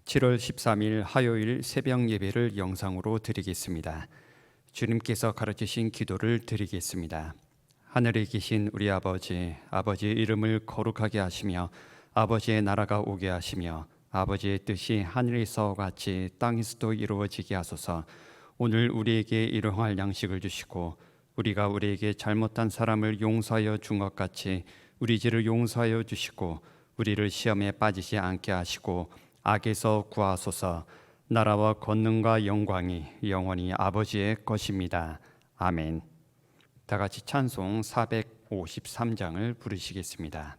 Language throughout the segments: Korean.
(7월 13일) 화요일 새벽 예배를 영상으로 드리겠습니다. 주님께서 가르치신 기도를 드리겠습니다. 하늘에 계신 우리 아버지, 아버지의 이름을 거룩하게 하시며 아버지의 나라가 오게 하시며 아버지의 뜻이 하늘에서 같이 땅에서도 이루어지게 하소서. 오늘 우리에게 일용할 양식을 주시고 우리가 우리에게 잘못한 사람을 용서하여 준 것 같이 우리 죄를 용서하여 주시고 우리를 시험에 빠지지 않게 하시고 악에서 구하소서. 나라와 권능과 영광이 영원히 아버지의 것입니다. 아멘. 다 같이 찬송 453장을 부르시겠습니다.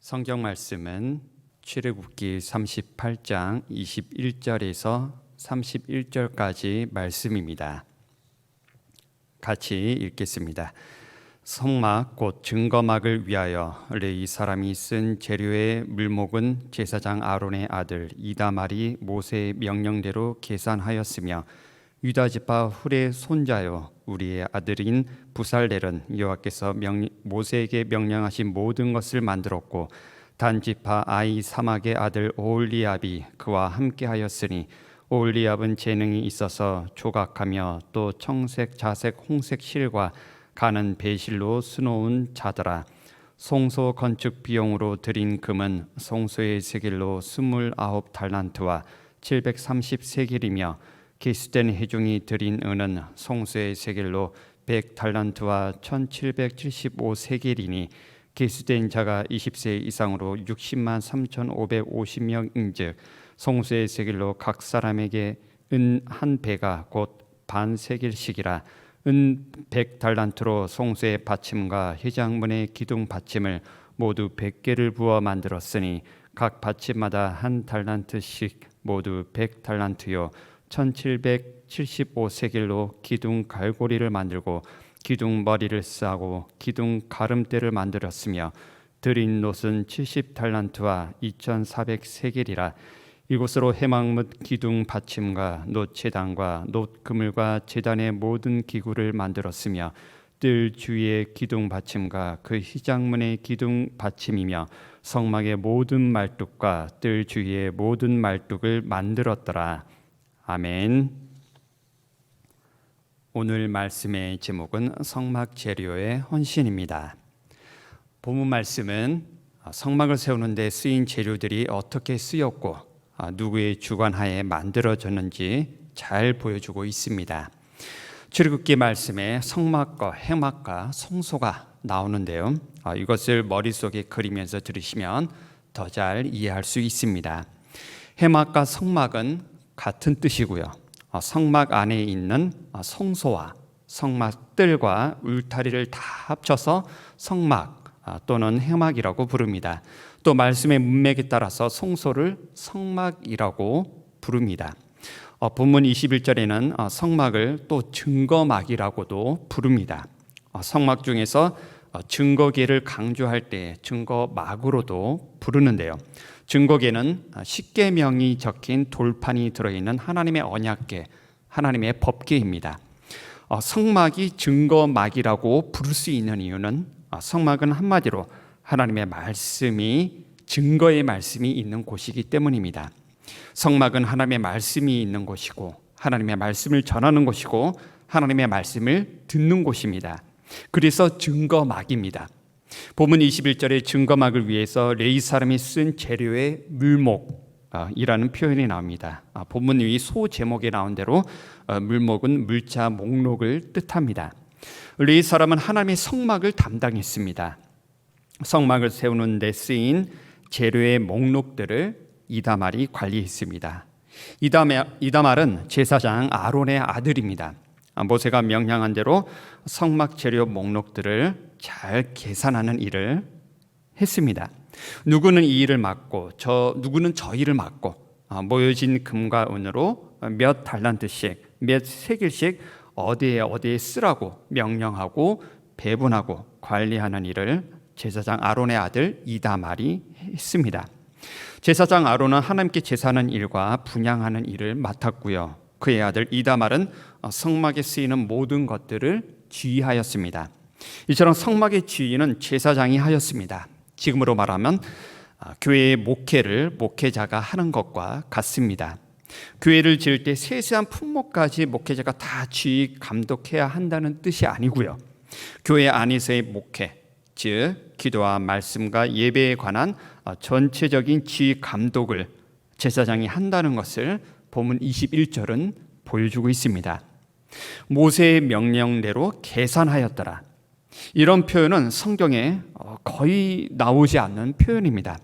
성경 말씀은 출애굽기 38장 21절에서 31절까지 말씀입니다. 같이 읽겠습니다. 성막 곧 증거막을 위하여 레위 사람이 쓴 재료의 물목은 제사장 아론의 아들 이다말이 모세의 명령대로 계산하였으며 유다 지파 훌의 손자요 우리의 아들인 부살렐은 여호와께서 모세에게 명령하신 모든 것을 만들었고 단 지파 아히사막의 아들 오홀리압이 그와 함께하였으니 오홀리압은 재능이 있어서 조각하며 또 청색, 자색, 홍색 실과 가는 배실로 수놓은 자더라. 송소 건축 비용으로 들인 금은 송소의 세겔로 29달란트와 730세겔이며 기수된 회중이 들인 은은 송소의 세겔로 100달란트와 1775세겔이니 기수된 자가 20세 이상으로 60만 3,550명인즉 송소의 세겔로 각 사람에게 은 한 배가 곧 반 세겔씩이라. 은 100달란트로 송소의 받침과 회장문의 기둥 받침을 모두 100개를 부어 만들었으니 각 받침마다 한 달란트씩 모두 100달란트요 1775세겔로 기둥 갈고리를 만들고 기둥 머리를 싸고 기둥 가름대를 만들었으며 들인 놋은 70달란트와 2400세겔이라. 이곳으로 회막 및 기둥 받침과 놋 제단과 놋 그물과 제단의 모든 기구를 만들었으며 뜰 주위의 기둥 받침과 그 휘장문의 기둥 받침이며 성막의 모든 말뚝과 뜰 주위의 모든 말뚝을 만들었더라. 아멘. 오늘 말씀의 제목은 성막 재료의 헌신입니다. 본문 말씀은 성막을 세우는 데 쓰인 재료들이 어떻게 쓰였고 누구의 주관하에 만들어졌는지 잘 보여주고 있습니다. 출애굽기 말씀에 성막과 회막과 성소가 나오는데요. 이것을 머릿속에 그리면서 들으시면 더 잘 이해할 수 있습니다. 회막과 성막은 같은 뜻이고요. 성막 안에 있는 성소와 성막들과 울타리를 다 합쳐서 성막 또는 회막이라고 부릅니다. 또 말씀의 문맥에 따라서 성소를 성막이라고 부릅니다. 본문 21절에는 성막을 또 증거막이라고도 부릅니다. 성막 중에서 증거계를 강조할 때 증거막으로도 부르는데요. 증거계는 십계명이 적힌 돌판이 들어있는 하나님의 언약계, 하나님의 법계입니다. 성막이 증거막이라고 부를 수 있는 이유는 성막은 한마디로 하나님의 말씀이 증거의 말씀이 있는 곳이기 때문입니다. 성막은 하나님의 말씀이 있는 곳이고 하나님의 말씀을 전하는 곳이고 하나님의 말씀을 듣는 곳입니다. 그래서 증거막입니다. 본문 21절에 증거막을 위해서 레위 사람이 쓴 재료의 물목이라는 표현이 나옵니다. 본문 위 소 제목에 나온 대로 물목은 물자 목록을 뜻합니다. 레위 사람은 하나님의 성막을 담당했습니다. 성막을 세우는 데 쓰인 재료의 목록들을 이다말이 관리했습니다. 이다말은 제사장 아론의 아들입니다. 모세가 명령한 대로 성막 재료 목록들을 잘 계산하는 일을 했습니다. 누구는 이 일을 맡고 누구는 저 일을 맡고 모여진 금과 은으로 몇 달란트씩 몇 세겔씩 어디에 쓰라고 명령하고 배분하고 관리하는 일을 제사장 아론의 아들 이다말이 했습니다. 제사장 아론은 하나님께 제사하는 일과 분향하는 일을 맡았고요. 그의 아들 이다말은 성막에 쓰이는 모든 것들을 지휘하였습니다. 이처럼 성막의 지휘는 제사장이 하였습니다. 지금으로 말하면 교회의 목회를 목회자가 하는 것과 같습니다. 교회를 지을 때 세세한 품목까지 목회자가 다 지휘 감독해야 한다는 뜻이 아니고요. 교회 안에서의 목회, 즉 기도와 말씀과 예배에 관한 전체적인 지휘 감독을 제사장이 한다는 것을 본문 21절은 보여주고 있습니다. 모세의 명령대로 계산하였더라. 이런 표현은 성경에 거의 나오지 않는 표현입니다.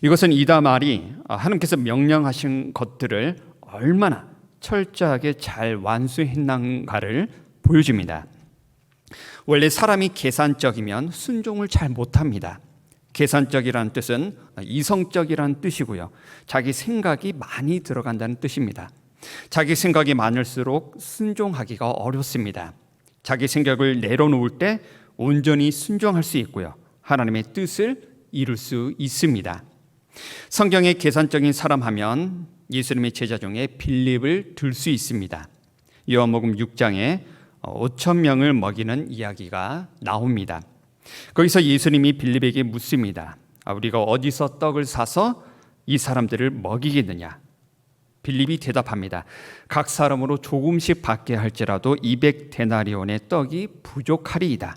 이것은 이다말이 하나님께서 명령하신 것들을 얼마나 철저하게 잘 완수했는가를 보여줍니다. 원래 사람이 계산적이면 순종을 잘 못합니다. 계산적이라는 뜻은 이성적이라는 뜻이고요. 자기 생각이 많이 들어간다는 뜻입니다. 자기 생각이 많을수록 순종하기가 어렵습니다. 자기 생각을 내려놓을 때 온전히 순종할 수 있고요. 하나님의 뜻을 이룰 수 있습니다. 성경에 계산적인 사람 하면 예수님의 제자 중에 빌립을 들 수 있습니다. 요한복음 6장에 5천 명을 먹이는 이야기가 나옵니다. 거기서 예수님이 빌립에게 묻습니다. 우리가 어디서 떡을 사서 이 사람들을 먹이겠느냐? 빌립이 대답합니다. 각 사람으로 조금씩 받게 할지라도 200데나리온의 떡이 부족하리이다.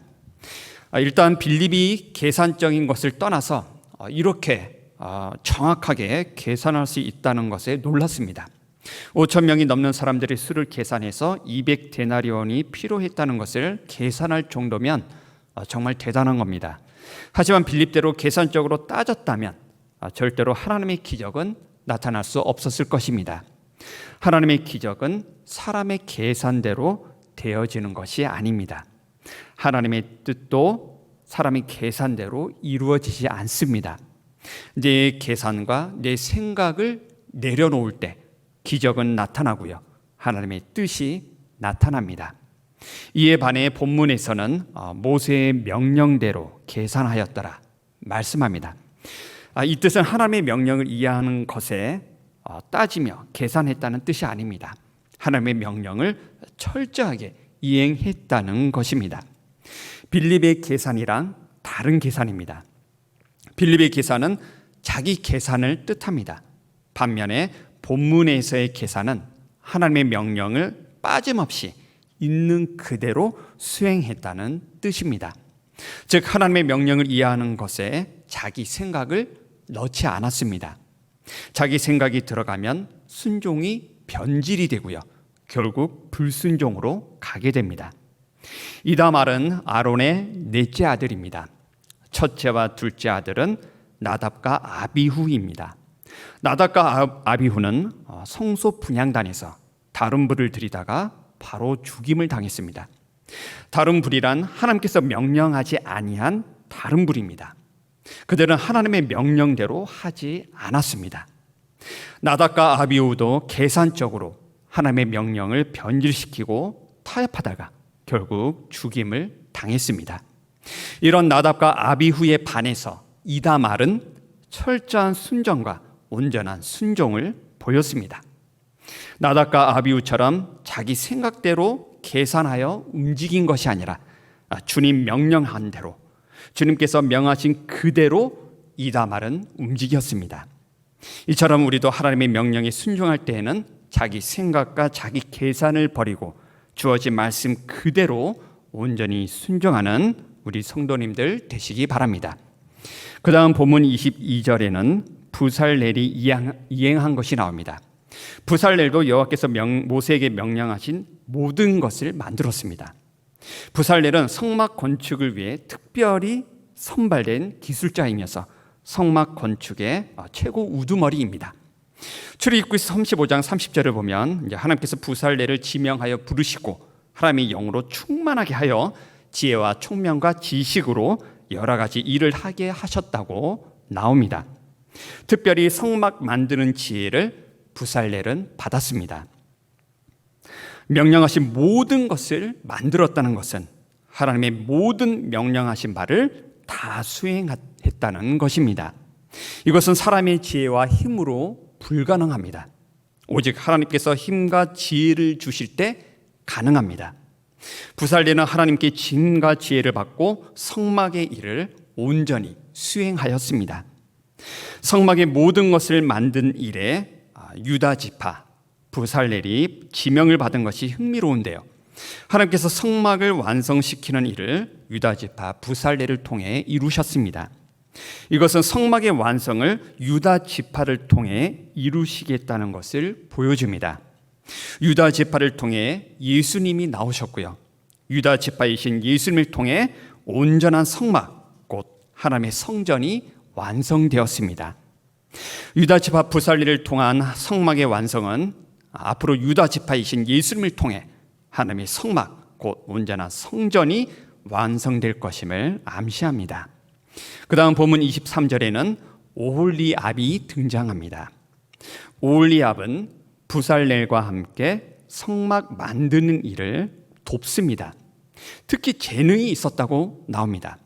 일단 빌립이 계산적인 것을 떠나서 이렇게 정확하게 계산할 수 있다는 것에 놀랐습니다. 5천 명이 넘는 사람들의 수를 계산해서 200데나리온이 필요했다는 것을 계산할 정도면 정말 대단한 겁니다. 하지만 빌립대로 계산적으로 따졌다면 절대로 하나님의 기적은 나타날 수 없었을 것입니다. 하나님의 기적은 사람의 계산대로 되어지는 것이 아닙니다. 하나님의 뜻도 사람의 계산대로 이루어지지 않습니다. 내 계산과 내 생각을 내려놓을 때 기적은 나타나고요, 하나님의 뜻이 나타납니다. 이에 반해 본문에서는 모세의 명령대로 계산하였더라 말씀합니다. 이 뜻은 하나님의 명령을 이해하는 것에 따지며 계산했다는 뜻이 아닙니다. 하나님의 명령을 철저하게 이행했다는 것입니다. 빌립의 계산이랑 다른 계산입니다. 빌립의 계산은 자기 계산을 뜻합니다. 반면에 본문에서의 계산은 하나님의 명령을 빠짐없이 있는 그대로 수행했다는 뜻입니다. 즉 하나님의 명령을 이해하는 것에 자기 생각을 넣지 않았습니다. 자기 생각이 들어가면 순종이 변질이 되고요, 결국 불순종으로 가게 됩니다. 이다말은 아론의 넷째 아들입니다. 첫째와 둘째 아들은 나답과 아비후입니다. 나답과 아비후는 성소 분향단에서 다른 불을 들이다가 바로 죽임을 당했습니다. 다른 불이란 하나님께서 명령하지 아니한 다른 불입니다. 그들은 하나님의 명령대로 하지 않았습니다. 나답과 아비후도 계산적으로 하나님의 명령을 변질시키고 타협하다가 결국 죽임을 당했습니다. 이런 나답과 아비후에 반해서 이다말은 철저한 순종과 온전한 순종을 보였습니다. 나답과 아비후처럼 자기 생각대로 계산하여 움직인 것이 아니라 주님 명령한 대로, 주님께서 명하신 그대로 이다말은 움직였습니다. 이처럼 우리도 하나님의 명령에 순종할 때에는 자기 생각과 자기 계산을 버리고 주어진 말씀 그대로 온전히 순종하는 우리 성도님들 되시기 바랍니다. 그 다음 본문 22절에는 부살렐이 이행한 것이 나옵니다. 부살렐도 여호와께서 모세에게 명령하신 모든 것을 만들었습니다. 부살렐은 성막 건축을 위해 특별히 선발된 기술자이면서 성막 건축의 최고 우두머리입니다. 출애굽기 35장 30절을 보면 하나님께서 부살렐을 지명하여 부르시고 하나님의 영으로 충만하게 하여 지혜와 총명과 지식으로 여러 가지 일을 하게 하셨다고 나옵니다. 특별히 성막 만드는 지혜를 부살렐은 받았습니다. 명령하신 모든 것을 만들었다는 것은 하나님의 모든 명령하신 바를 다 수행했다는 것입니다. 이것은 사람의 지혜와 힘으로 불가능합니다. 오직 하나님께서 힘과 지혜를 주실 때 가능합니다. 부살렐은 하나님께 힘과 지혜를 받고 성막의 일을 온전히 수행하였습니다. 성막의 모든 것을 만든 일에 유다 지파 부살렐이 지명을 받은 것이 흥미로운데요, 하나님께서 성막을 완성시키는 일을 유다 지파 부살렐을 통해 이루셨습니다. 이것은 성막의 완성을 유다 지파를 통해 이루시겠다는 것을 보여줍니다. 유다 지파를 통해 예수님이 나오셨고요, 유다 지파이신 예수님을 통해 온전한 성막, 곧 하나님의 성전이 완성되었습니다. 유다 지파 부살렐을 통한 성막의 완성은 앞으로 유다 지파이신 예수님을 통해 하나님의 성막, 곧 온전한 성전이 완성될 것임을 암시합니다. 그 다음 본문 23절에는 오홀리압이 등장합니다. 오홀리압은 부살렐과 함께 성막 만드는 일을 돕습니다. 특히 재능이 있었다고 나옵니다.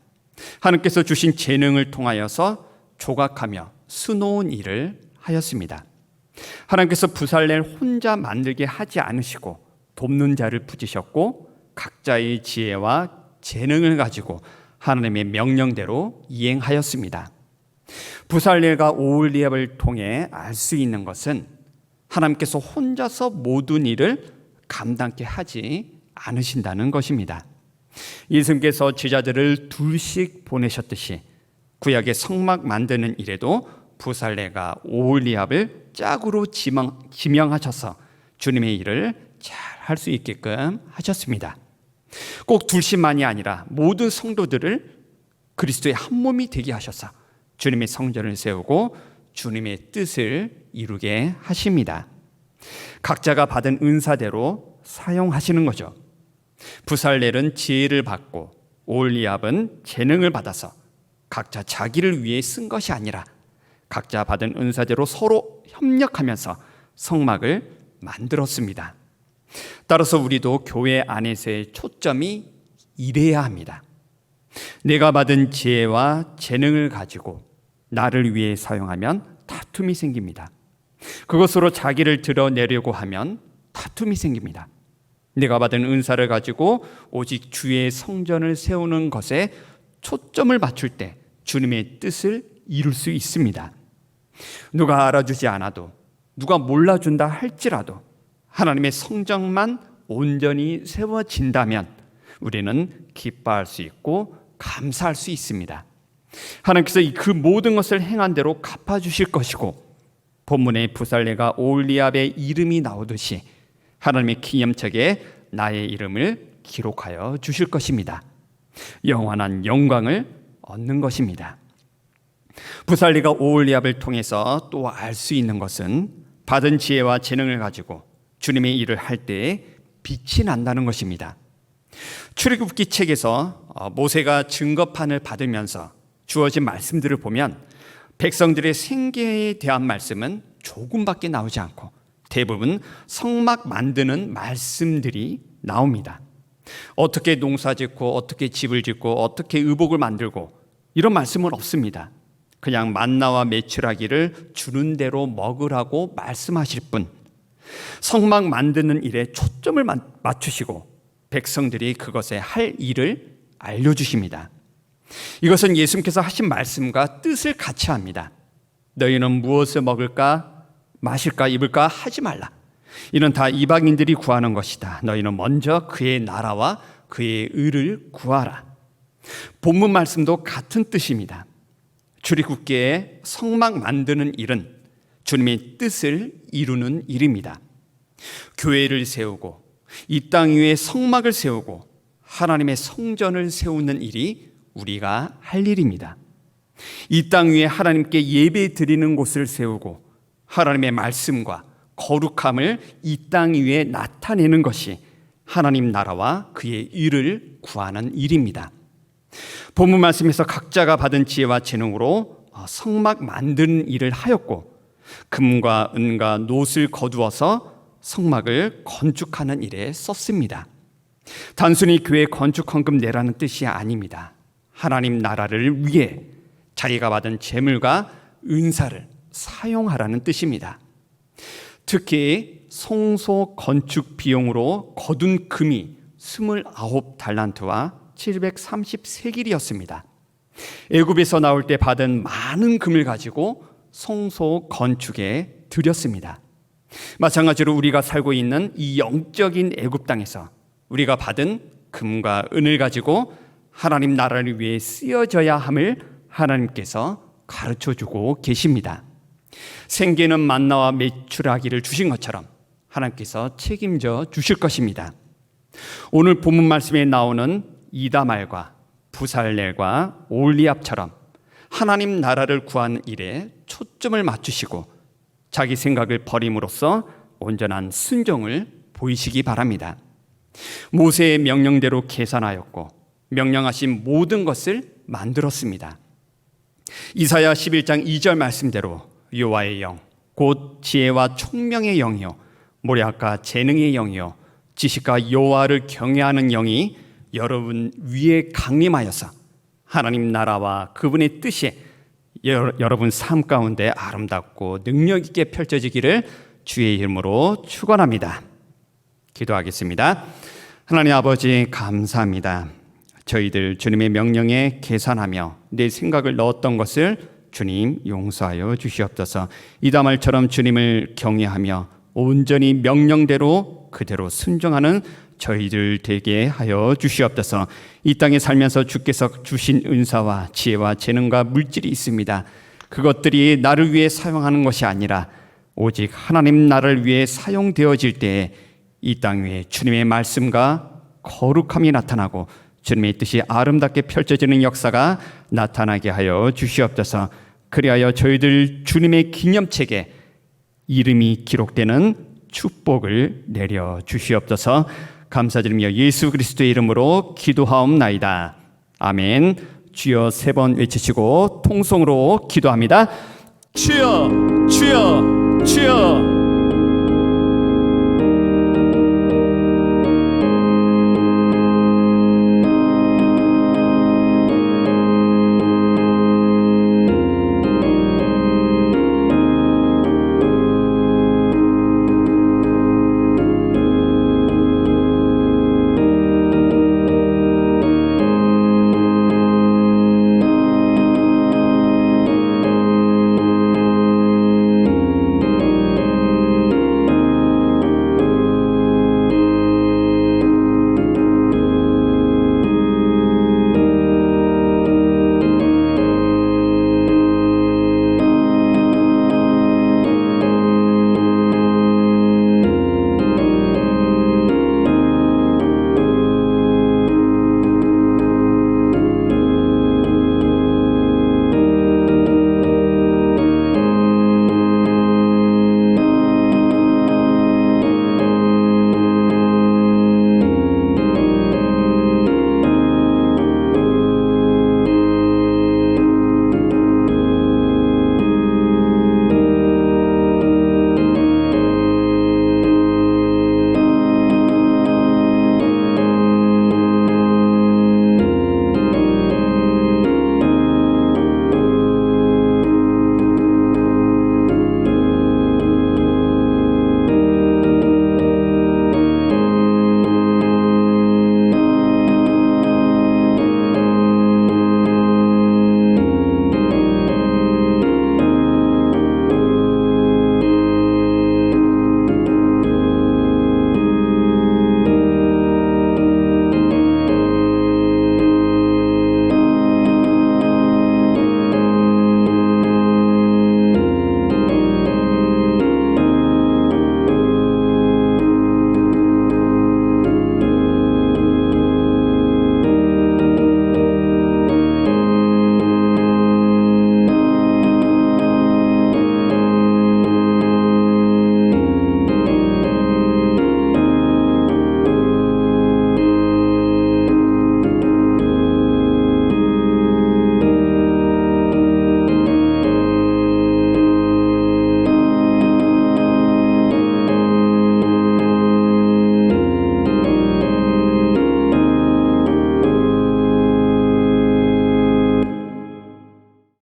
하나님께서 주신 재능을 통하여서 조각하며 수놓은 일을 하였습니다. 하나님께서 부살렐 혼자 만들게 하지 않으시고 돕는 자를 붙이셨고 각자의 지혜와 재능을 가지고 하나님의 명령대로 이행하였습니다. 부살렐과 오홀리압을 통해 알 수 있는 것은 하나님께서 혼자서 모든 일을 감당케 하지 않으신다는 것입니다. 예수님께서 제자들을 둘씩 보내셨듯이 구약의 성막 만드는 일에도 부살레가 오홀리압을 짝으로 지명하셔서 주님의 일을 잘 할 수 있게끔 하셨습니다. 꼭 둘씩만이 아니라 모든 성도들을 그리스도의 한 몸이 되게 하셔서 주님의 성전을 세우고 주님의 뜻을 이루게 하십니다. 각자가 받은 은사대로 사용하시는 거죠. 부살렐은 지혜를 받고 오홀리압은 재능을 받아서 각자 자기를 위해 쓴 것이 아니라 각자 받은 은사대로 서로 협력하면서 성막을 만들었습니다. 따라서 우리도 교회 안에서의 초점이 이래야 합니다. 내가 받은 지혜와 재능을 가지고 나를 위해 사용하면 다툼이 생깁니다. 그것으로 자기를 드러내려고 하면 다툼이 생깁니다. 내가 받은 은사를 가지고 오직 주의 성전을 세우는 것에 초점을 맞출 때 주님의 뜻을 이룰 수 있습니다. 누가 알아주지 않아도, 누가 몰라준다 할지라도 하나님의 성전만 온전히 세워진다면 우리는 기뻐할 수 있고 감사할 수 있습니다. 하나님께서 그 모든 것을 행한 대로 갚아주실 것이고, 본문에 부살레가 오홀리압의 이름이 나오듯이 하나님의 기념책에 나의 이름을 기록하여 주실 것입니다. 영원한 영광을 얻는 것입니다. 부살레가 오홀리압을 통해서 또 알 수 있는 것은 받은 지혜와 재능을 가지고 주님의 일을 할 때에 빛이 난다는 것입니다. 출애굽기 책에서 모세가 증거판을 받으면서 주어진 말씀들을 보면 백성들의 생계에 대한 말씀은 조금밖에 나오지 않고 대부분 성막 만드는 말씀들이 나옵니다. 어떻게 농사 짓고 어떻게 집을 짓고 어떻게 의복을 만들고 이런 말씀은 없습니다. 그냥 만나와 메추라기를 주는 대로 먹으라고 말씀하실 뿐, 성막 만드는 일에 초점을 맞추시고 백성들이 그것에 할 일을 알려주십니다. 이것은 예수님께서 하신 말씀과 뜻을 같이 합니다. 너희는 무엇을 먹을까 마실까 입을까 하지 말라. 이는 다 이방인들이 구하는 것이다. 너희는 먼저 그의 나라와 그의 의를 구하라. 본문 말씀도 같은 뜻입니다. 출애굽기의 성막 만드는 일은 주님의 뜻을 이루는 일입니다. 교회를 세우고 이 땅 위에 성막을 세우고 하나님의 성전을 세우는 일이 우리가 할 일입니다. 이 땅 위에 하나님께 예배 드리는 곳을 세우고 하나님의 말씀과 거룩함을 이 땅 위에 나타내는 것이 하나님 나라와 그의 일을 구하는 일입니다. 본문 말씀에서 각자가 받은 지혜와 재능으로 성막 만드는 일을 하였고 금과 은과 놋을 거두어서 성막을 건축하는 일에 썼습니다. 단순히 교회 건축 헌금 내라는 뜻이 아닙니다. 하나님 나라를 위해 자기가 받은 재물과 은사를 사용하라는 뜻입니다. 특히 성소 건축 비용으로 거둔 금이 29달란트와 730세길이었습니다. 애굽에서 나올 때 받은 많은 금을 가지고 성소 건축에 들였습니다. 마찬가지로 우리가 살고 있는 이 영적인 애굽 땅에서 우리가 받은 금과 은을 가지고 하나님 나라를 위해 쓰여져야 함을 하나님께서 가르쳐주고 계십니다. 생계는 만나와 메추라기를 주신 것처럼 하나님께서 책임져 주실 것입니다. 오늘 본문 말씀에 나오는 이다말과 부살렐과 오홀리압처럼 하나님 나라를 구하는 일에 초점을 맞추시고 자기 생각을 버림으로써 온전한 순종을 보이시기 바랍니다. 모세의 명령대로 계산하였고 명령하신 모든 것을 만들었습니다. 이사야 11장 2절 말씀대로 여호와의 영, 곧 지혜와 총명의 영이요 모략과 재능의 영이요 지식과 여호와를 경외하는 영이 여러분 위에 강림하여서 하나님 나라와 그분의 뜻이 여러분 삶 가운데 아름답고 능력 있게 펼쳐지기를 주의 이름으로 축원합니다. 기도하겠습니다. 하나님 아버지 감사합니다. 저희들 주님의 명령에 계산하며 내 생각을 넣었던 것을 주님 용서하여 주시옵소서. 이다말처럼 주님을 경외하며 온전히 명령대로 그대로 순종하는 저희들 되게 하여 주시옵소서. 이 땅에 살면서 주께서 주신 은사와 지혜와 재능과 물질이 있습니다. 그것들이 나를 위해 사용하는 것이 아니라 오직 하나님 나라를 위해 사용되어질 때에 이 땅 위에 주님의 말씀과 거룩함이 나타나고 주님의 뜻이 아름답게 펼쳐지는 역사가 나타나게 하여 주시옵소서. 그리하여 저희들 주님의 기념책에 이름이 기록되는 축복을 내려 주시옵소서. 감사드리며 예수 그리스도의 이름으로 기도하옵나이다. 아멘. 주여 3번 외치시고 통성으로 기도합니다. 주여, 주여, 주여.